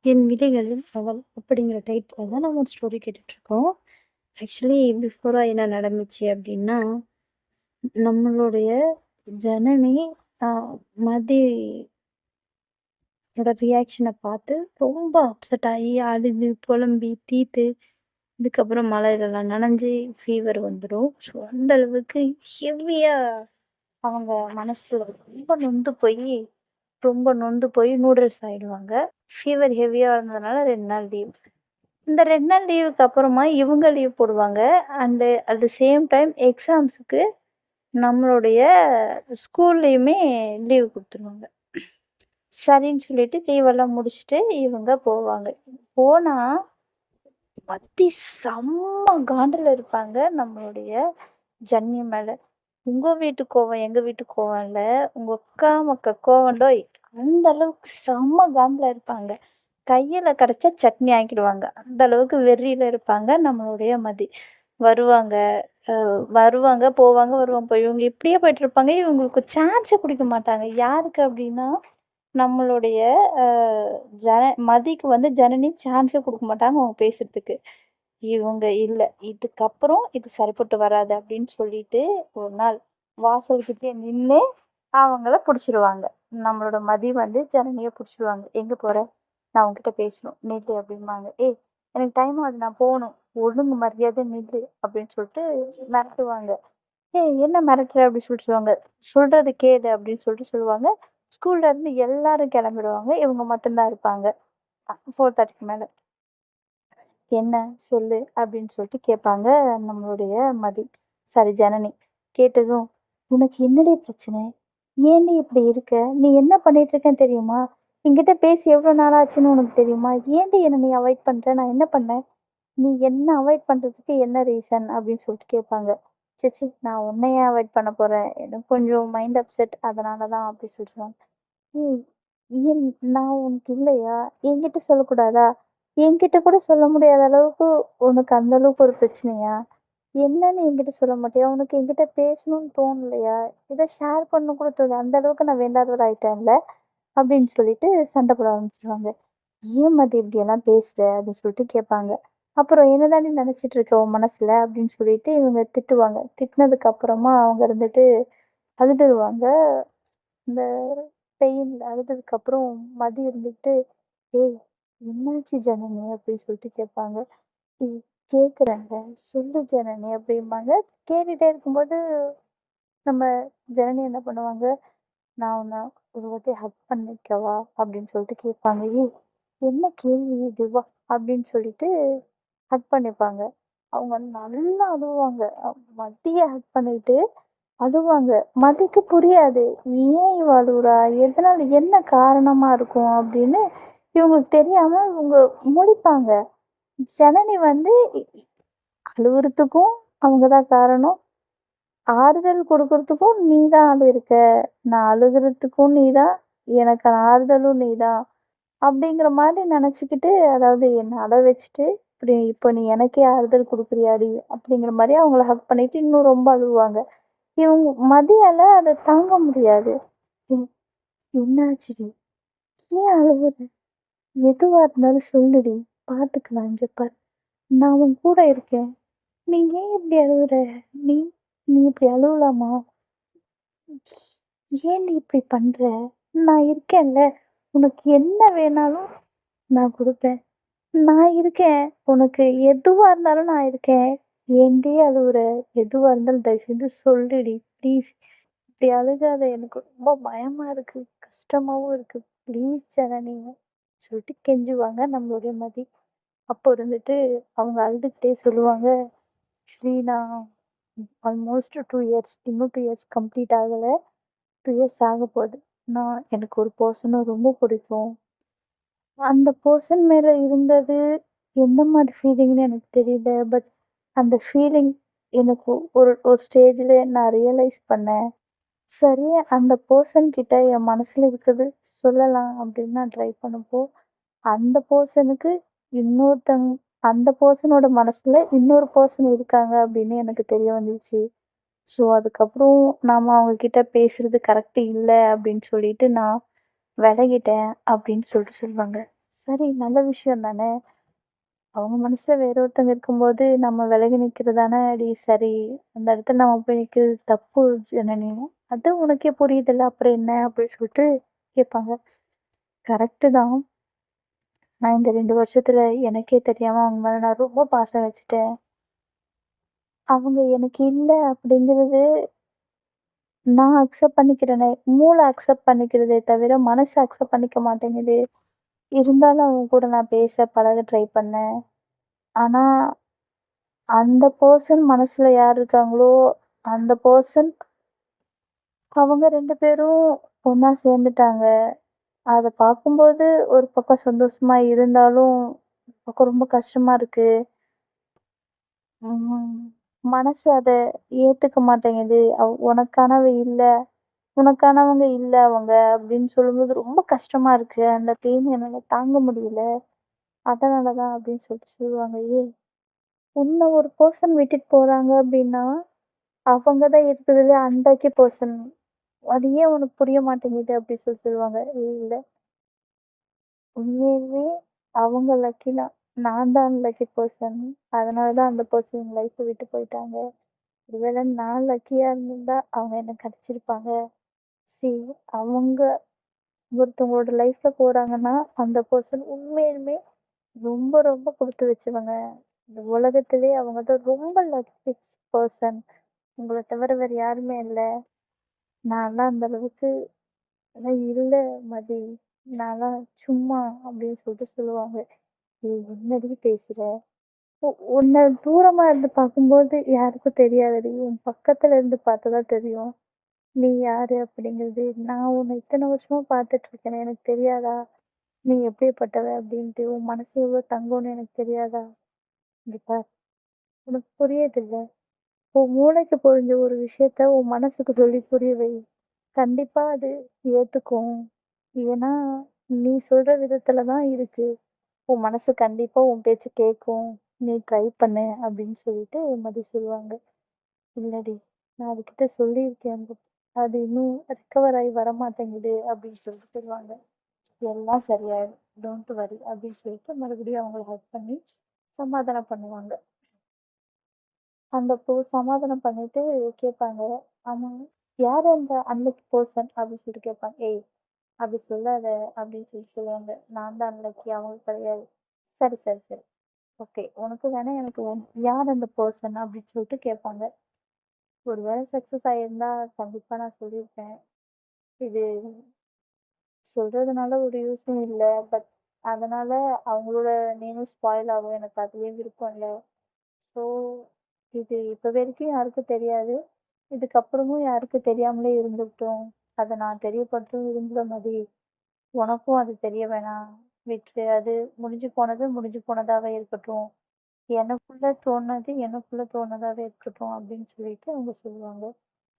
என் விழிகளில் அவள் அப்படிங்கிற டைட்டில் தான் நம்ம ஒரு ஸ்டோரி கேட்டுட்ருக்கோம். ஆக்சுவலி பிஃபோரா என்ன நடந்துச்சு அப்படின்னா, நம்மளுடைய ஜனனி அ மதியோட ரியாக்ஷன பார்த்து ரொம்ப அப்செட் ஆகி, அழுது, புலம்பி, தீத்து, இதுக்கப்புறம் மழையிலலாம் நனைஞ்சு ஃபீவர் வந்துரும். ஸோ அந்த அளவுக்கு ஹெவியா அவங்க மனசுல ரொம்ப நொந்து போய் நூடுல்ஸ் ஆயிடுவாங்க. ஃபீவர் ஹெவியா இருந்ததுனால 2 நாள் லீவ். இந்த 2 நாள் லீவுக்கு அப்புறமா இவங்க லீவ் போடுவாங்க. And at the same time எக்ஸாம்ஸுக்கு நம்மளுடைய ஸ்கூல்லேயுமே லீவ் குடுத்துருவாங்க. சரின்னு சொல்லிட்டு லீவெல்லாம் முடிச்சுட்டு இவங்க போவாங்க. போனா பத்தி செம்ம காண்டுல இருப்பாங்க நம்மளுடைய ஜன்னி மேல. உங்க வீட்டு கோவம் எங்க வீட்டு கோவம் இல்ல. உங்க அக்கா மக்க கோவம்டோய்! அந்த அளவுக்கு செம்ம காண்டுல இருப்பாங்க. கையில கிடைச்சா சட்னி ஆக்கிடுவாங்க. அந்த அளவுக்கு வெறியில இருப்பாங்க நம்மளுடைய மதி. வருவாங்க, வருவாங்க, போவாங்க, வருவாங்க. இவங்க இப்படியே போயிட்டுருப்பாங்க. இவங்களுக்கு சான்ஸே குடுக்க மாட்டாங்க. யாருக்கு அப்படின்னா, நம்மளுடைய அ ஜன மதிக்கு வந்து ஜனனி சான்ஸே குடுக்க மாட்டாங்க அவங்க பேசுறதுக்கு. இவங்க இல்ல, இதுக்கப்புறம் இது சரிப்பட்டு வராது அப்படின்னு சொல்லிட்டு, ஒரு நாள் வாசல்கிட்டயே நின்னு அவங்கள புடிச்சிருவாங்க. நம்மளோட மதி வந்து ஜனனிய புடிச்சிருவாங்க. "எங்க போற? நான் உன்கிட்ட பேசணும். நில்லு" அப்படிம்பாங்க. "ஏய் எனக்கு டைம் ஆகுது நான் போணும். ஒழுங்கு மரியாதையா நில்லு" அப்படின்னு சொல்லிட்டு மிரட்டுவாங்க. "ஏய் என்ன மிரட்டுற?" அப்படின்னு சொல்லிட்டு சொல்லுவாங்க. "சொல்றத கேளு" அப்படின்னு சொல்லிட்டு சொல்லுவாங்க. ஸ்கூல்ல இருந்து எல்லாரும் கிளம்பிடுவாங்க. இவங்க மட்டும் தான் இருப்பாங்க. 4:30க்கு மேல. "என்ன சொல்லு" அப்படின்னு சொல்லிட்டு கேட்பாங்க நம்மளுடைய மதி. சாரி ஜனனி. கேட்டதும், "உனக்கு என்னடி பிரச்சனை? ஏன்டி இப்படி இருக்க? நீ என்ன பண்ணிட்டு இருக்கன்னு தெரியுமா? என்கிட்ட பேசி எவ்வளோ நாள் ஆச்சுன்னு உனக்கு தெரியுமா? ஏன்டி என்ன நீ அவாய்ட் பண்ற? நான் என்ன பண்ணேன்? நீ என்ன அவாய்ட் பண்றதுக்கு என்ன ரீசன்?" அப்படின்னு சொல்லிட்டு கேட்பாங்க. "ச்சீ! நான் உன்ன ஏன் அவாய்ட் பண்ண போறேன்? எனக்கு கொஞ்சம் மைண்ட் அப்செட் அதனால தான்" அப்படி சொல்றாங்க. "ஏய் ஏன் நான் உனக்கு இல்லையா? என்கிட்ட சொல்லக்கூடாதா? என்கிட்ட கூட சொல்ல முடியாத அளவுக்கு உனக்கு அந்த அளவுக்கு ஒரு பிரச்சனையா? என்னன்னு என்கிட்ட சொல்ல மாட்டியா? உனக்கு என்கிட்ட பேசணும்னு தோணலையா? இத ஷேர் பண்ண கூட தோணல. அந்த அளவுக்கு நான் வேண்டாதவள் ஆயிட்டேன்ல" அப்படின்னு சொல்லிட்டு சண்டை போட ஆரம்பிச்சுருவாங்க. "ஏன் மதி இப்படியெல்லாம் பேசுற?" அப்படின்னு சொல்லிட்டு கேட்பாங்க. "அப்புறம் என்னதாண்டி நினைச்சிட்டு இருக்க உன் மனசுல?" அப்படின்னு சொல்லிட்டு இவங்க திட்டுவாங்க. திட்டுனதுக்கு அப்புறமா அவங்க இருந்துட்டு அழுதுருவாங்க. இந்த பெயின்ல அழுததுக்கப்புறம் மதி இருந்துட்டு, "ஏய் என்னாச்சு ஜனனி?" அப்படின்னு சொல்லிட்டு கேட்பாங்க. "ஏய் கேட்குறேன்ல, சொல்லு ஜனனி" அப்படிம்பாங்க. கேட்டுட்டே இருக்கும்போது நம்ம ஜனனி என்ன பண்ணுவாங்க, "நான் உன்ன ஒரு வாட்டி ஹக் பண்ணிக்கவா?" அப்படின்னு சொல்லிட்டு கேட்பாங்க. "ஏய் என்ன கேள்வி இது? வா" அப்படின்னு சொல்லிட்டு ஹக் பண்ணிப்பாங்க. அவங்க நல்லா அழுவாங்க. மதிய ஹக் பண்ணிட்டு அழுவாங்க. மதிக்கு புரியாது. ஏன் இவ அழுவுறா? எதனால? என்ன காரணமா இருக்கும்? அப்படின்னு இவங்களுக்கு தெரியாம இவங்க முழிப்பாங்க. ஜனனி வந்து அழுவுறதுக்கும் அவங்க தான் காரணம். ஆறுதல் குடுக்குறதுக்கும் நீ தான் இருக்க. நான் அழுகுறதுக்கும் நீ தான். எனக்கான ஆறுதலும் நீ தான். அப்படிங்கிற மாதிரி நெனச்சுக்கிட்டு, அதாவது என்ன அழ வச்சுட்டு, இப்படி இப்போ நீ எனக்கே ஆறுதல் குடுக்குறியாடி? அப்படிங்கிற மாரி அவங்கள ஹக் பண்ணிட்டு இன்னும் ரொம்ப அழுவாங்க. இவங்க மதியால அத தாங்க முடியாது. "ஏய் என்னாச்சுடி? ஏன் அழுவுற? எதுவா இருந்தாலும் சொல்லுடி. பார்த்துக்கலாம். இங்க பாரு. நான் உன் கூட இருக்கேன். நீ ஏன் இப்படி அழுவுற? நீ நீ இப்படி அழுவலாமா? ஏன்டி இப்படி பண்ற? நான் இருக்கேன்ல. உனக்கு என்ன வேணாலும் நான் குடுப்பேன். நான் இருக்கேன். உனக்கு எதுவா இருந்தாலும் நான் இருக்கேன். ஏன்டி அழுவுற? எதுவா இருந்தாலும் தயவு செஞ்சு சொல்லுடி ப்ளீஸ். இப்படி அழுகாத. எனக்கு ரொம்ப பயமா இருக்கு. கஷ்டமாவும் இருக்கு. ப்ளீஸ் ஜனனி" சொல்லிட்டு கெஞ்சுவாங்க நம்மளுடைய மதி. அப்போ இருந்துட்டு அவங்க அழுதுகிட்டே சொல்லுவாங்க, "ஆக்சுவலி நான் ஆல்மோஸ்ட் 2 இயர்ஸ் இன்னும் 2 இயர்ஸ் கம்ப்ளீட் ஆகல. 2 இயர்ஸ் ஆகப்போகுது. எனக்கு ஒரு பெர்சன ரொம்ப பிடிக்கும். அந்த பெர்சன் மேல இருந்தது எந்த மாரி ஃபீலிங்ன்னு எனக்கு தெரியல. பட் அந்த ஃபீலிங் எனக்கு ஒரு ஒரு ஸ்டேஜ்ல நான் ரியலைஸ் பண்ணேன். சரி அந்த பெர்சன் கிட்ட என் மனசுல இருக்கிறது சொல்லலாம் அப்படின்னு நான் ட்ரை பண்ணப்போ, அந்த பெர்சனுக்கு இன்னொருத்தங் அந்த பெர்சனோட மனசுல இன்னொரு பெர்சன் இருக்காங்க அப்படின்னு எனக்கு தெரிய வந்துச்சு. ஸோ அதுக்கப்புறம் நாம அவங்க கிட்ட பேசுறது கரெக்ட் இல்ல அப்படின்னு சொல்லிட்டு நான் விலகிட்டேன்" அப்படின்னு சொல்லிட்டு சொல்லுவாங்க. சரி, நல்ல விஷயம் தானே! அவங்க மனசுல வேற ஒருத்தங்க இருக்கும்போது, நம்ம விலகி நிக்கிறது தானடி சரி. அந்த இடத்துல நம்ம போய் நிக்கிறது தப்பு ஜனனி. அதான் உனக்கே புரியுதுல்ல, அப்புறம் என்ன? அப்படின்னு சொல்லிட்டு கேட்பாங்க. கரெக்ட்டு தான். நான் இந்த 2 வருஷத்துல எனக்கே தெரியாம அவங்க மேல நான் ரொம்ப பாசம் வச்சுட்டேன். அவங்க எனக்கு இல்ல அப்படிங்கிறது நான் அக்செப்ட் பண்ணிக்கிறேனே, மூளை அக்செப்ட் பண்ணிக்கிறதே தவிர, மனசு அக்செப்ட் பண்ணிக்க மாட்டேங்குது. இருந்தாலும் அவங்க கூட நான் பேச, பழக ட்ரை பண்ணேன். ஆனா, அந்த பெர்சன் மனசுல யார் இருக்காங்களோ, அந்த பெர்சன் அவங்க 2 பேரும் ஒண்ணா சேர்ந்துட்டாங்க. அத பார்க்கும்போது ஒரு பக்கம் சந்தோஷமா இருந்தாலும், ஒரு பக்கம் ரொம்ப கஷ்டமா இருக்கு. ம். மனசு அத ஏத்துக்க மாட்டேங்குது. உனக்கானவ இல்ல. உனக்கானவங்க இல்ல அவங்க அப்படின்னு சொல்லும்போது ரொம்ப கஷ்டமா இருக்கு. அந்த பெயின் என்னால தாங்க முடியல. அதனால தான் அப்படின்னு சொல்லிட்டு சொல்லுவாங்க. ஏய்! உன்ன ஒரு பெர்சன் விட்டுட்டு போறாங்க அப்படின்னா, அவங்க தான் இருக்கிறதுலயே அன்லக்கி பெர்சன். அது ஏன் உனக்கு புரிய மாட்டேங்குது அப்படி சொல்லி சொல்லுவாங்க. ஏய் இல்ல. உண்மையாலுமே அவங்க லக்கி தான். நான் தான் அன்லக்கி பெர்சன். அதனால தான் அந்த பெர்சன் என் லைஃப்ப விட்டு போயிட்டாங்க. ஒருவேள நான் லக்கியா இருந்திருந்தா அவங்க எனக்கு கிடைச்சிருப்பாங்க. சி அவங்க ஒருத்தவங்களோட லைஃப்ல போறாங்கன்னா, அந்த பெர்சன் உண்மையாலுமே ரொம்ப, ரொம்ப குடுத்து வச்சவங்க. இந்த உலகத்திலேயே அவங்க தான் ரொம்ப லக்கி பெர்சன். உங்கள தவிர வேற யாருமே இல்ல. நான்லாம் அந்த அளவுக்கு எல்லாம் இல்ல மதி. நான்லாம் சும்மா அப்படின்னு சொல்லிட்டு சொல்லுவாங்க. "ஏய் என்னடி பேசுற? உ உன்ன தூரமா இருந்து பார்க்கும்போது யாருக்கும் தெரியாதுடி. உன் பக்கத்துல இருந்து பார்த்தா தான் தெரியும். நீ யாரு அப்படிங்கிறது. நான் உன்ன இத்தன வருஷமா பார்த்துட்டு இருக்கேனே எனக்கு தெரியாதா? நீ எப்படிப்பட்டவ அப்படின்ட்டு. உன் மனசு எவ்வளோ தங்கம்னு எனக்கு தெரியாதா? இங்க பார் உனக்கு புரியுதுல்ல? உன் மூளைக்கு புரிஞ்ச ஒரு விஷயத்த உன் மனசுக்கு சொல்லி புரிய வை. கண்டிப்பா அது ஏத்துக்கும். ஏன்னா, நீ சொல்ற விதத்துல தான் இருக்கு. உன் மனசு கண்டிப்பா உன் பேச்ச கேட்கும். நீ ட்ரை பண்ணு அப்படின்னு சொல்லிட்டு மதி சொல்லுவாங்க. இல்லடி நான் அதுகிட்ட சொல்லியிருக்கேன். பட் அது இன்னும் ரெக்கவர் ஆகி வரமாட்டேங்குது அப்படின்னு சொல்லிட்டு சொல்லுவாங்க. எல்லாம் சரியாயிடும். டோன்ட் வரி அப்படின்னு சொல்லிட்டு மறுபடியும் அவங்கள ஹக் பண்ணி சமாதானம் பண்ணுவாங்க. அந்த பூ சமாதானம் பண்ணிட்டு கேட்பாங்க. ஆமா, யார் அந்த அன்லக்கி பெர்சன் அப்படின்னு சொல்லிட்டு கேட்பாங்க. ஏய்! அப்படி சொல்லாத அப்படின்னு சொல்லி சொல்லுவாங்க. நான் தான் அன்லக்கி அவங்க கிடையாது. சரி, சரி, சரி. ஓகே. உனக்கு வேணா எனக்கு வேணும். யார் அந்த பெர்சன் அப்படின்னு சொல்லிட்டு கேட்பாங்க. ஒரு வேளை சக்சஸ் ஆயிருந்தா கண்டிப்பா நான் சொல்லியிருப்பேன். இது சொல்றதுனால ஒரு யூஸும் இல்ல. பட் அதனால அவங்களோட நேமும் ஸ்பாயில் ஆகும். எனக்கு அதுலயும் விருப்பம் இல்ல. ஸோ இது இப்ப வரைக்கும் யாருக்கும் தெரியாது. இதுக்கப்புறமும் யாருக்கும் தெரியாமலே இருந்துட்டோம். அத நான் தெரியப்படுத்தவும் விரும்பல மதி. உனக்கும் அது தெரிய வேணாம். விட்டுரு. அது முடிஞ்சு போனது முடிஞ்சு போனதாவே இருக்கட்டும். எனக்குள்ள தோணுனதாவே இருக்கட்டும் அப்படின்னு சொல்லிட்டு அவங்க சொல்லுவாங்க.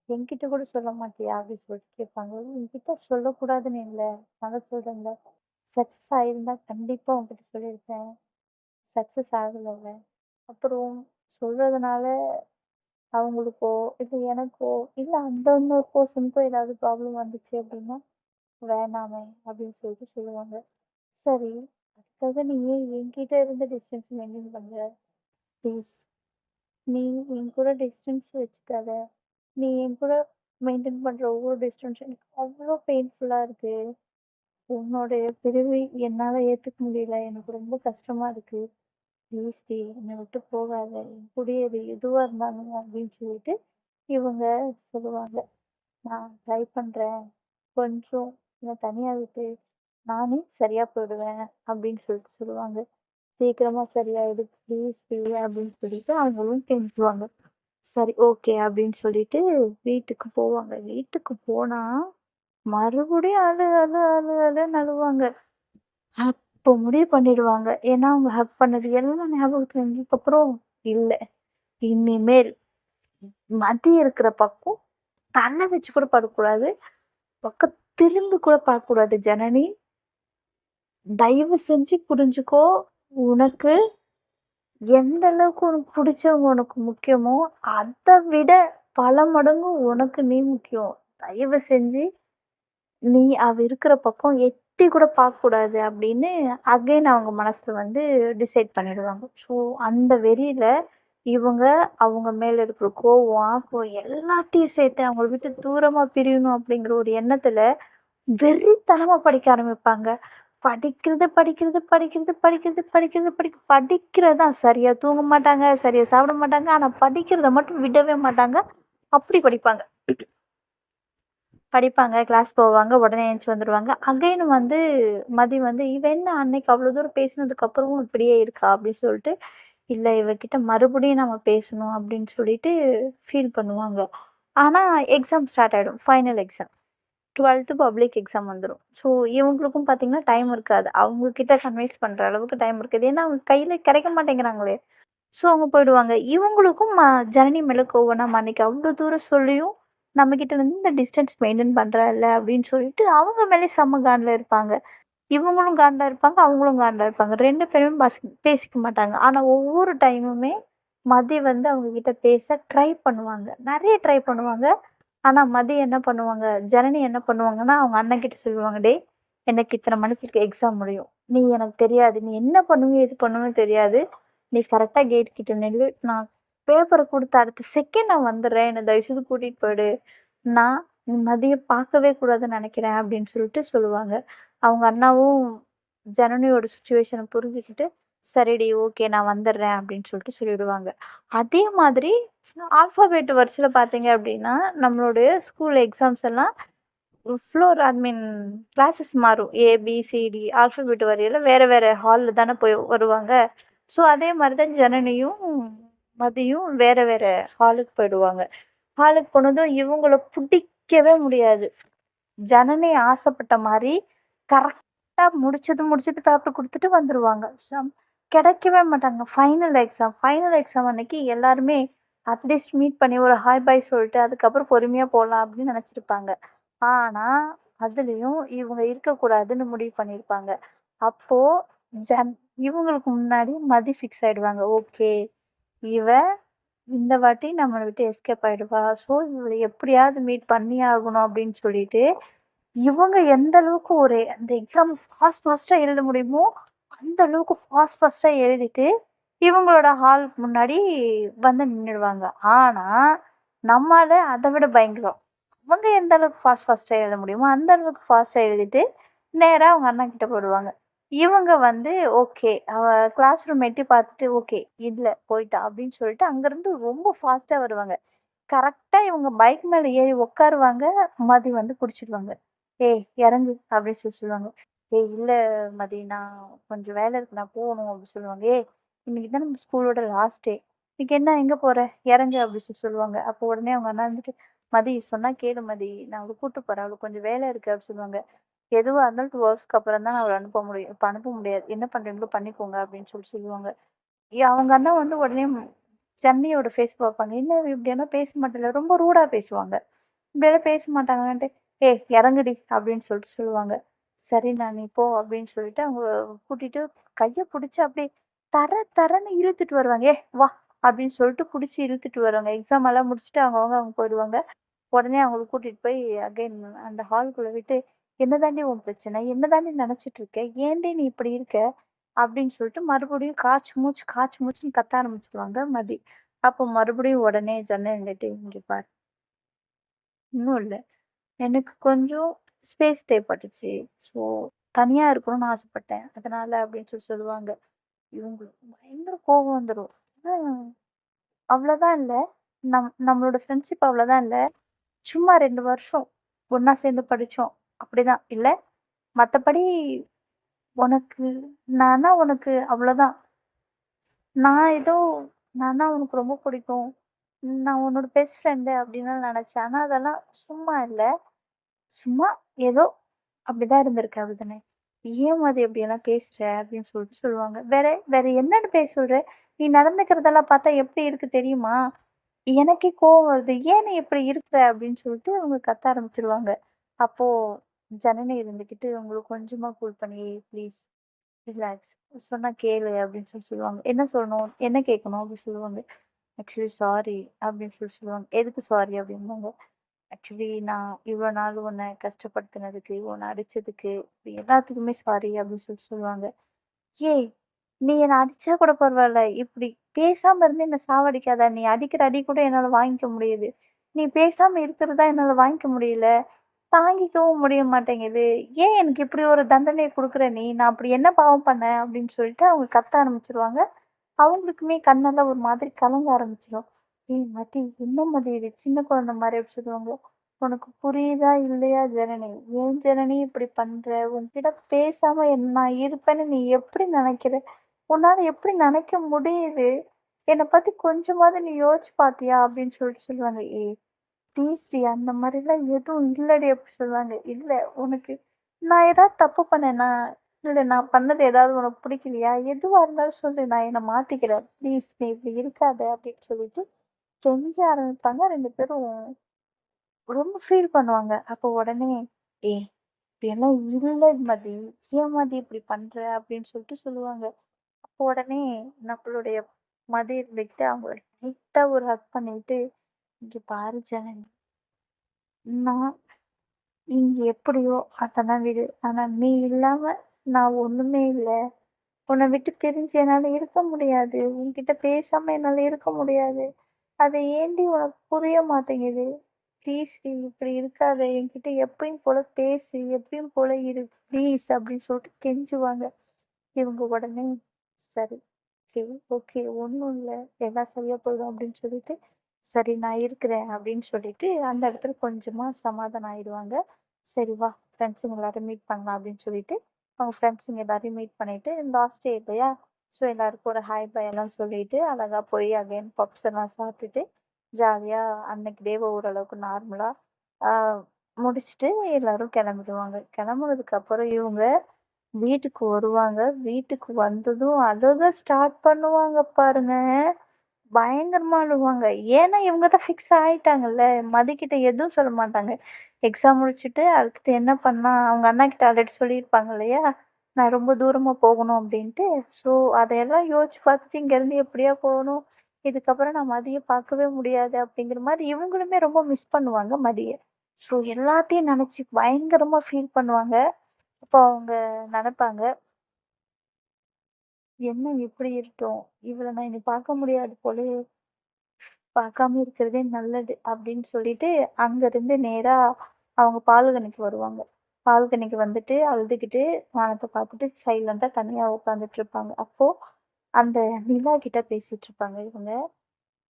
என்கிட்ட கூட சொல்ல மாட்டியா? அப்படின்னு சொல்லிட்டு கேட்பாங்க. உன்கிட்ட சொல்லக்கூடாதுன்னு இல்ல. நான் தான் சொல்றேன்ல. சக்சஸ் ஆயிருந்தா கண்டிப்பா உன்கிட்ட சொல்லியிருப்பேன். சக்சஸ் ஆகலல்ல. அப்புறம் சொல்றதுனால அவங்களுக்கோ, இல்ல எனக்கோ, இல்ல அந்த இன்னொரு பெர்சனுக்கோ ஏதாவது ப்ராப்ளம் வந்துச்சு அப்படின்னா, வேணாமே அப்படின்னு சொல்லிட்டு சொல்லுவாங்க. சரி, அதுக்காக நீ ஏன் என்கிட்ட இருந்து டிஸ்டன்ஸ் மெயின்டெயின் பண்ற? ப்ளீஸ். நீ என் கூட டிஸ்டன்ஸ் வச்சுக்காத. நீ என் கூட மெயின்டெயின் பண்ற ஒவ்வொரு டிஸ்டன்ஸும் எனக்கு அவ்ளோ பெயின்ஃபுல்லா இருக்கு. உன்னோடைய பிரிவு என்னால ஏத்துக்க முடியல. எனக்கு ரொம்ப கஷ்டமா இருக்கு. ப்ளீஸ் டி என்னை விட்டு போகாத. என் கூடயே இரு. எதுவா இருந்தாலும் அப்படின்னு சொல்லிட்டு இவங்க சொல்லுவாங்க. நான் ட்ரை பண்றேன். கொஞ்சம் என்ன தனியா விட்டு, நானே சரியா போயிடுவேன் அப்படின்னு சொல்லிட்டு சொல்லுவாங்க. சீக்கிரமா சரியாயிடு ப்ளீஸ் டி அப்படின்னு சொல்லிட்டு அவங்களும் கெஞ்சுவாங்க. சரி ஓகே அப்படின்னு சொல்லிட்டு வீட்டுக்கு போவாங்க. வீட்டுக்கு போனா, மறுபடியும் அழு அழு அழு அழுன்னு அழுவாங்க. அப்போ முடிவு பண்ணிடுவாங்க. ஏன்னா அவங்க ஹக் பண்ணது எல்லாம் ஞாபகத்துல வந்ததுக்கப்புறம், இல்ல இனிமேல் மதி இருக்கிற பக்கம் தல வச்சு கூட படுக்கக்கூடாது. பக்கம் திரும்பி கூட பார்க்கக்கூடாது ஜனனி. தயவு செஞ்சு புரிஞ்சுக்கோ. உனக்கு எந்த அளவுக்கு உனக்கு புடிச்சவங்க உனக்கு முக்கியமோ, அத விட பல மடங்கு உனக்கு நீ முக்கியம். தயவு செஞ்சு நீ அவ இருக்கிற பக்கம் எட்டி கூட பார்க்கக்கூடாது அப்படின்னு அகைன் அவங்க மனசுல வந்து டிசைட் பண்ணிடுவாங்க. ஸோ அந்த வெறியில இவங்க அவங்க மேல இருக்கிற கோவம், ஆக்கம் எல்லாத்தையும் சேர்த்து அவங்கள விட்டு தூரமா பிரியணும் அப்படிங்கிற ஒரு எண்ணத்துல வெறித்தனமா படிக்க ஆரம்பிப்பாங்க. படிக்கிறது, படிக்கிறது, படிக்கிறது, படிக்கிறது, படிக்கிறது, படிக்கிறது தான். சரியா தூங்க மாட்டாங்க, சரியா சாப்பிட மாட்டாங்க. ஆனா படிக்கிறத மட்டும் விடவே மாட்டாங்க. அப்படி படிப்பாங்க. படிப்பாங்க, கிளாஸ் போவாங்க, உடனே எந்திச்சு வந்துருவாங்க. அகைன் வந்து மதி வந்து, "இவ என்ன அன்னைக்கு அவ்வளோ தூரம் பேசினதுக்கு அப்புறமும் இப்படியே இருக்கா?" அப்படின்னு சொல்லிட்டு, "இல்ல இவகிட்ட மறுபடியும் நம்ம பேசணும்" அப்படின்னு சொல்லிட்டு ஃபீல் பண்ணுவாங்க. ஆனா எக்ஸாம் ஸ்டார்ட் ஆயிடும். Final exam. 12th public exam வந்துரும். ஸோ இவங்களுக்கும் பார்த்தீங்கன்னா டைம் இருக்காது. அவங்க கிட்ட கன்வின்ஸ் பண்ற அளவுக்கு டைம் இருக்காது. ஏன்னா அவங்க கையில கிடைக்க மாட்டேங்கிறாங்களே. ஸோ அவங்க போயிடுவாங்க. இவங்களுக்கும் ஜனனி மேல கோவம். நம்ம அன்னைக்கு அவ்ளோ தூரம் சொல்லியும், நம்மகிட்ட வந்து இந்த டிஸ்டன்ஸ் மெயின்டெயின் பண்றா இல்ல அப்படின்னு சொல்லிட்டு அவங்க மேலயே செம்ம காண்டுல இருப்பாங்க. இவங்களும் காண்டா இருப்பாங்க, அவங்களும் காண்டா இருப்பாங்க. 2 பேருமே பேசிக்க மாட்டாங்க. ஆனா ஒவ்வொரு டைமுமே மதி வந்து அவங்க கிட்ட பேச ட்ரை பண்ணுவாங்க. நெறைய ட்ரை பண்ணுவாங்க. ஆனா மதி என்ன பண்ணுவாங்க, ஜனனி என்ன பண்ணுவாங்கன்னா, அவங்க அண்ணன் கிட்ட சொல்லுவாங்க, "டேய் எனக்கு இத்தன மணிக்கு எக்ஸாம் முடியும். நீ எனக்கு தெரியாது. நீ என்ன பண்ணுவியோ, ஏது பண்ணுவியோ தெரியாது. நீ கரெக்ட்டா கேட் கிட்ட நில்லு. நான் பேப்பர குடுத்த அடுத்த செகண்ட் நான் வந்துடுறேன். என்ன தயவுசெய்து கூட்டிட்டு போயிடு. நான் மதிய பார்க்கவே கூடாதுன்னு நெனைக்கிறேன்" அப்படின்னு சொல்லிட்டு சொல்லுவாங்க. அவங்க அண்ணாவும் ஜனனியோட சிச்சுவேஷன புரிஞ்சுக்கிட்டு, "சரிடி, ஓகே நான் வந்துடுறேன்" அப்படின்னு சொல்லிட்டு சொல்லிடுவாங்க. அதே மாதிரி ஆல்ஃபாபெட் வரிசையில பார்த்தீங்க அப்படின்னா, நம்மளுடைய ஸ்கூல் எக்ஸாம்ஸ் எல்லாம் ஃப்ளோர் ஐ மீன் கிளாஸஸ் மாறும். ஏ, பி, சி, டி ஆல்ஃபாபெட் வரையில வேற வேற ஹால்ல தானே போய் வருவாங்க. ஸோ அதே மாரி தான் ஜனனியும், மதியும் வேற வேற ஹாலுக்கு போயிடுவாங்க. ஹாலுக்கு போனதும் இவங்கள புடிக்கவே முடியாது. ஜனனி ஆசைப்பட்ட மாரி கரெக்ட்டா முடிச்சது பேப்பர் குடுத்துட்டு வந்துருவாங்க. கிடைக்கவே மாட்டாங்க. ஃபைனல் எக்ஸாம் அன்னைக்கு எல்லாருமே அட்லீஸ்ட் மீட் பண்ணி ஒரு ஹாய், பாய் சொல்லிட்டு அதுக்கப்புறம் பொறுமையா போலாம் அப்படின்னு நெனச்சிருப்பாங்க. ஆனா, அதுலயும் இவங்க இருக்கக்கூடாதுன்னு முடிவு பண்ணியிருப்பாங்க. அப்போ ஜன் இவங்களுக்கு முன்னாடி மதி ஃபிக்ஸ் ஆயிடுவாங்க. ஓகே. இவ இந்த வாட்டி நம்மள விட்டு எஸ்கேப் ஆயிடுவா. ஸோ இவள எப்படியாவது மீட் பண்ணியே ஆகணும் அப்படின்னு சொல்லிட்டு, இவங்க எந்த அளவுக்கு ஒரு அந்த எக்ஸாம் ஃபாஸ்ட்டா எழுத முடியுமோ, அந்த அளவுக்கு ஃபாஸ்ட்டா எழுதிட்டு, இவங்களோட ஹாலுக்கு முன்னாடி வந்து நின்னுடுவாங்க. ஆனா, நம்மாளு அத விட பயங்கரம். அவங்க எந்த அளவுக்கு ஃபாஸ்ட்டா எழுத முடியுமோ, அந்த அளவுக்கு ஃபாஸ்ட்டா எழுதிட்டு, நேரா அவங்க அண்ணன் கிட்ட போயிடுவாங்க. இவங்க வந்து ஓகே. கிளாஸ் ரூம் எட்டி பார்த்துட்டு, ஓகே இல்ல போயிட்டா அப்படின்னு சொல்லிட்டு அங்கருந்து ரொம்ப ஃபாஸ்ட்டா வருவாங்க. கரெக்ட்டா இவங்க பைக் மேல ஏறி உட்காருவாங்க. மதி வந்து புடிச்சிடுவாங்க. "ஏய் இறங்கு" அப்படின்னு சொல்லுவாங்க. "ஏய் இல்ல மதி நான் கொஞ்சம் வேலை இருக்கு நான் போகணும்" அப்படின்னு சொல்லுவாங்க. "ஏய் இன்னைக்கு தான் நம்ம ஸ்கூலோட லாஸ்ட் டே. இன்னைக்கு என்ன எங்க போற? இறங்கு" அப்படின்னு சொல்லுவாங்க. அப்போ உடனே அவங்க அண்ணா வந்துட்டு, "மதி சொன்னா கேளு மதி. நான் அவள கூட்டு போறேன். அவளுக்கு கொஞ்சம் வேலை இருக்கு" அப்படின்னு சொல்லுவாங்க. "எதுவா இருந்தாலும் 2 ஹவர்ஸ்க்கு அப்புறம் தான் நான் அவள அனுப்ப முடியும். இப்ப அனுப்ப முடியாது. என்ன பண்றீங்களோ பண்ணிக்கோங்க" அப்படின்னு சொல்லுவாங்க. அவங்க அண்ணா வந்து உடனே ஜன்னியோட ஃபேஸ் பார்ப்பாங்க. என்ன இவ இப்படியெல்லாம் பேச மாட்டாளே! ரொம்ப ரூடா பேசுவாங்க. இப்படியெல்லாம் பேச மாட்டாங்கன்ட்டு, "ஏய் இறங்குடி" அப்படின்னு சொல்லிட்டு சொல்லுவாங்க. "சரிண்ணா நீ போ" அப்படின்னு சொல்லிட்டு அவங்க கூட்டிட்டு கைய புடிச்சு அப்படியே தரன்னு இழுத்துட்டு வருவாங்க. "ஏய் வா" அப்படின்னு சொல்லிட்டு புடிச்சு இழுத்துட்டு வருவாங்க. எக்ஸாம் எல்லாம் முடிச்சுட்டு அவங்க போயிடுவாங்க. உடனே அவங்கள கூட்டிட்டு போய் அகைன் அந்த ஹால்குள்ள விட்டு, "என்னதாண்டி உன் பிரச்சனை? என்னதாண்டி நெனச்சிட்டு இருக்க? ஏன்டி நீ இப்படி இருக்க?" அப்படின்னு சொல்லிட்டு மறுபடியும் காச்சு மூச்சுன்னு கத்த ஆரம்பிச்சுருவாங்க மதி. அப்போ மறுபடியும் உடனே ஜன்னல் நின்னுட்டு, "இங்க பாரு, ஒண்ணும் இல்ல. எனக்கு கொஞ்சம் ஸ்பேஸ் தேவைப்பட்டுச்சு. ஸோ தனியா இருக்கணும்னு ஆசைப்பட்டேன். அதனால" அப்படின்னு சொல்லுவாங்க. இவங்களுக்கு பயங்கர கோவம் வந்துரும். "ஆ அவ்வளோதான் இல்ல. நம்மளோட ஃப்ரெண்ட்ஷிப் அவ்வளோதான் இல்ல. சும்மா 2 வருஷம் ஒண்ணா சேர்ந்து படிச்சோம். அப்படிதான் இல்ல? மத்தபடி உனக்கு நான்னா உனக்கு அவ்வளோதான். நான் ஏதோ நான்னா உனக்கு ரொம்ப பிடிக்கும். நான் உன்னோட பெஸ்ட் ஃப்ரெண்டு அப்டின்லாம் நெனச்சேன். ஆனா அதெல்லாம் சும்மா இல்ல. சும்மா ஏதோ அப்படிதான் இருந்திருக்கேன் அப்படிதானே. ஏன் மதி அப்படியெல்லாம் பேசுற? அப்படின்னு சொல்லிட்டு சொல்லுவாங்க. வேற வேற என்னன்னு பேச சொல்ற? நீ நடந்துக்கிறதெல்லாம் பார்த்தா எப்படி இருக்கு தெரியுமா? எனக்கே கோவம் வருது. ஏன் நீ இப்படி இருக்கிற? அப்படின்னு சொல்லிட்டு அவங்க கத்த ஆரம்பிச்சுருவாங்க. அப்போ ஜனனி இருந்துகிட்டு உங்களுக்கு கொஞ்சமா கூல் பண்ணி ப்ளீஸ் ரிலாக்ஸ். சொன்னா கேளு அப்படின்னு சொல்லுவாங்க. என்ன சொல்லணும்? என்ன கேட்கணும்? அப்படின்னு சொல்லுவாங்க. ஆக்சுவலி சாரி அப்படின்னு சொல்லுவாங்க. எதுக்கு சாரி? அப்படிம்பாங்க. ஆக்சுவலி நான் இவ்வளோ நாள் உன்னை கஷ்டப்படுத்தினதுக்கு, உன்னை அடிச்சதுக்கு, இது எல்லாத்துக்குமே சாரி அப்படின்னு சொல்லுவாங்க. ஏய்! நீ என்ன அடிச்சா கூட பரவால்ல. இப்படி பேசாம இருந்து என்ன சாவடிக்காத. நீ அடிக்கிற அடி கூட என்னால வாங்கிக்க முடியுது. நீ பேசாம இருக்கிறது தான் என்னால வாங்கிக்க முடியல. தாங்கிக்கவும் முடிய மாட்டேங்குது. ஏன் எனக்கு இப்படி ஒரு தண்டனை குடுக்குற நீ? நான் அப்படி என்ன பாவம் பண்ணேன்? அப்படின்னு சொல்லிட்டு அவங்க கத்த ஆரம்பிச்சுருவாங்க. அவங்களுக்குமே கண்ணெல்லாம் ஒரு மாதிரி கலங்க ஆரம்பிச்சுரும். "ஏய் மதி, என்ன மதி இது? சின்ன குழந்தை மாரி" அப்படி சொல்லுவாங்க. "உனக்கு புரியுதா இல்லையா ஜனனி? ஏன் ஜனனி இப்படி பண்ற? உன்கிட்ட பேசாம நான் இருப்பேன்னு நீ எப்படி நெனைக்கிற? உன்னால எப்படி நெனைக்க முடியுது? என்ன பத்தி கொஞ்சமாவது நீ யோசிச்சு பார்த்தியா?" அப்படின்னு சொல்லிட்டு சொல்லுவாங்க. "ஏய் ப்ளீஸ்டி அந்த மாரிலாம் எதுவும் இல்லடி" அப்படி சொல்லுவாங்க. "இல்ல உனக்கு நான் ஏதாவது தப்பு பண்ணேனா? இல்ல நான் பண்ணது ஏதாவது உனக்கு பிடிக்கலையா? எதுவா இருந்தாலும் சொல்லு. நான் என்ன மாத்திக்கிறேன். ப்ளீஸ் நீ இப்படி இருக்காத" அப்படின்னு சொல்லிட்டு கெஞ்ச ஆரம்பிப்பாங்க. 2 பேரும் ரொம்ப ஃபீல் பண்ணுவாங்க. அப்போ உடனே, "ஏய் இப்படியெல்லாம் இல்ல மதி. ஏன் மதி இப்படி பண்ற?" அப்படின்னு சொல்லிட்டு சொல்லுவாங்க. அப்போ உடனே நம்மளுடைய மதி இருந்துகிட்டு அவங்கள லைட்டா ஒரு ஹக் பண்ணிட்டு, "இங்க பாரு ஜனனி, நான் இங்க எப்படியோ அதெல்லாம் விடு. ஆனா நீ இல்லாம நான் ஒண்ணுமே இல்ல. உன்ன விட்டு பிரிஞ்சு என்னால இருக்க முடியாது. உன்கிட்ட பேசாம என்னால இருக்க முடியாது. அது ஏன்டி உனக்கு புரிய மாட்டேங்குது? ப்ளீஸ் டி இப்படி இருக்காத. என்கிட்ட எப்பயும் போல பேசு. எப்பயும் போல இரு. ப்ளீஸ்" அப்படின்னு சொல்லிட்டு கெஞ்சுவாங்க. இவங்க உடனே, "சரி, சரி, ஓகே. ஒண்ணும் இல்ல. எல்லாம் சரியா போயிடும்" அப்படின்னு சொல்லிட்டு, "சரி நான் இருக்கிறேன்" அப்படின்னு சொல்லிட்டு அந்த இடத்துல கொஞ்சமா சமாதானம் ஆயிடுவாங்க. "சரி வா, ஃப்ரெண்ட்ஸுங்க எல்லாரும் மீட் பண்ணலாம்" அப்படின்னு சொல்லிட்டு, அவங்க ஃப்ரெண்ட்ஸுங்க எல்லாரையும் மீட் பண்ணிட்டு, லாஸ்ட் டே இல்லையா? ஸோ எல்லாருக்கும் ஒரு ஹாய், பாய் எல்லாம் சொல்லிட்டு, அழகா போய் அகைன் பப்ஸ் எல்லாம் சாப்பிட்டுட்டு, ஜாலியா அன்னைக்கு டேவ ஓரளவுக்கு நார்மலா ஆ முடிச்சுட்டு எல்லாரும் கிளம்பிடுவாங்க. கிளம்புனதுக்கு அப்புறம் இவங்க வீட்டுக்கு வருவாங்க. வீட்டுக்கு வந்ததும் அழுக ஸ்டார்ட் பண்ணுவாங்க பாருங்க. பயங்கரமா அழுவாங்க. ஏன்னா இவங்க தான் ஃபிக்ஸ் ஆயிட்டாங்கல்ல. மதிக்கிட்ட எதுவும் சொல்ல மாட்டாங்க. எக்ஸாம் முடிச்சுட்டு அடுத்து என்ன பண்ணா அவங்க அண்ணாகிட்ட ஆல்ரெடி சொல்லியிருப்பாங்க இல்லையா? நான் ரொம்ப தூரமா போகணும் அப்டின்ட்டு. ஸோ அதையெல்லாம் யோசிச்சு பார்த்துட்டு இங்கேருந்து எப்படியா போகணும். இதுக்கப்புறம் நான் மதிய பார்க்கவே முடியாது அப்படிங்கிற மாரி இவங்களுமே ரொம்ப மிஸ் பண்ணுவாங்க மதிய. ஸோ எல்லாத்தையும் நெனச்சு பயங்கரமா ஃபீல் பண்ணுவாங்க. அப்போ அவங்க நெனப்பாங்க, "என்ன இப்படி இருக்கோம்? இவள நான் இனி பார்க்க முடியாது போலயே! பார்க்காம இருக்கிறதே நல்லது" அப்படின்னு சொல்லிட்டு அங்கருந்து நேரா அவங்க பால்கனிக்கு வருவாங்க. பால்கனிக்கு வந்துட்டு அழுதுகிட்டு வானத்த பார்த்துட்டு சைலண்டா தனியா உட்காந்துட்டு இருப்பாங்க. அப்போ அந்த நிலா கிட்ட பேசிட்டு இருப்பாங்க இவங்க.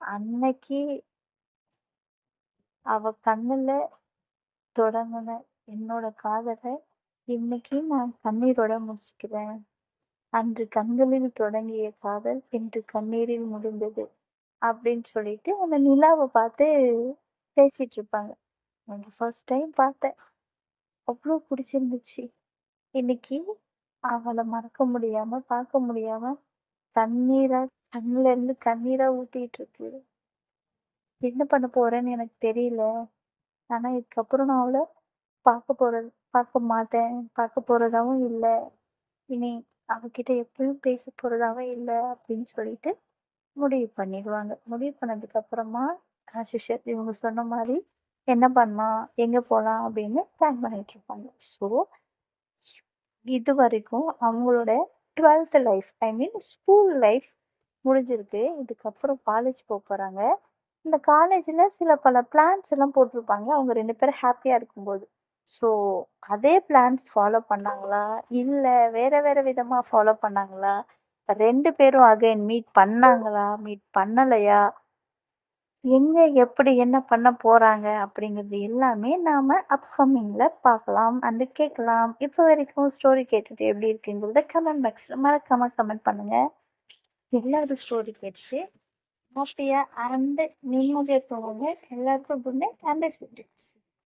"அன்னைக்கு அவ கண்ணுல தொடங்குன என்னோட காதல இன்னைக்கு நான் கண்ணீரோட முடிச்சுக்கிறேன். அன்று கண்களில் தொடங்கிய காதல் இன்று கண்ணீரில் முடிந்தது" அப்படின்னு சொல்லிட்டு அந்த நிலாவ பார்த்து பேசிட்டு இருப்பாங்க. எனக்கு ஃபர்ஸ்ட் டைம் பார்த்தேன். அவ்ளோ புடிச்சிருந்துச்சு. இன்னைக்கு அவள மறக்க முடியாம, பார்க்க முடியாம கண்ணீரா கண்ணுல இருந்து கண்ணீரா ஊத்திட்டு இருக்கு. என்ன பண்ண போறேன்னு எனக்கு தெரியல. ஆனா இதுக்கப்புறம் நான் அவள பார்க்க மாட்டேன். பார்க்க போறதாவும் இல்ல. இனி அவகிட்ட எப்பயும் பேச போறதாவும் இல்ல அப்படின்னு சொல்லிட்டு முடிவு பண்ணிடுவாங்க. முடிவு பண்ணதுக்கு அப்புறமா ஆஸ் யூசுவல் இவங்க சொன்ன மாரி என்ன பண்ணலாம்? எங்க போலாம்? அப்படின்னு பிளான் பண்ணிட்டு இருப்பாங்க. ஸோ இதுவரைக்கும் அவங்களோட 12த் life I mean school life முடிஞ்சிருக்கு. இதுக்கப்புறம் காலேஜ் போறாங்க. இந்த காலேஜ்ல சில பல பிளான்ஸ் எல்லாம் போட்டிருப்பாங்க. அவங்க 2 பேரும் ஹேப்பியா இருக்கும்போது. ஸோ அதே பிளான்ஸ் ஃபாலோ பண்ணாங்களா? இல்ல வேற வேற விதமா ஃபாலோ பண்ணாங்களா? 2 பேரும் அகைன் மீட் பண்ணாங்களா? மீட் பண்ணலையா? எங்க, எப்படி, என்ன பண்ண போறாங்க? அப்படிங்கிறது எல்லாமே நாம அப்கமிங்ல பார்க்கலாம் அண்ட் கேட்கலாம். இப்ப வரைக்கும் ஸ்டோரி கேட்டுட்டு எப்படி இருக்குங்கிறத கமெண்ட் பாக்ஸ்ல மறக்காம கமெண்ட் பண்ணுங்க. எல்லாரும் ஸ்டோரி கேட்டுட்டு ஹாப்பியா அண்ட் நிம்மதியா தூங்குங்க. எல்லாருக்கும் good night and sweet dreams.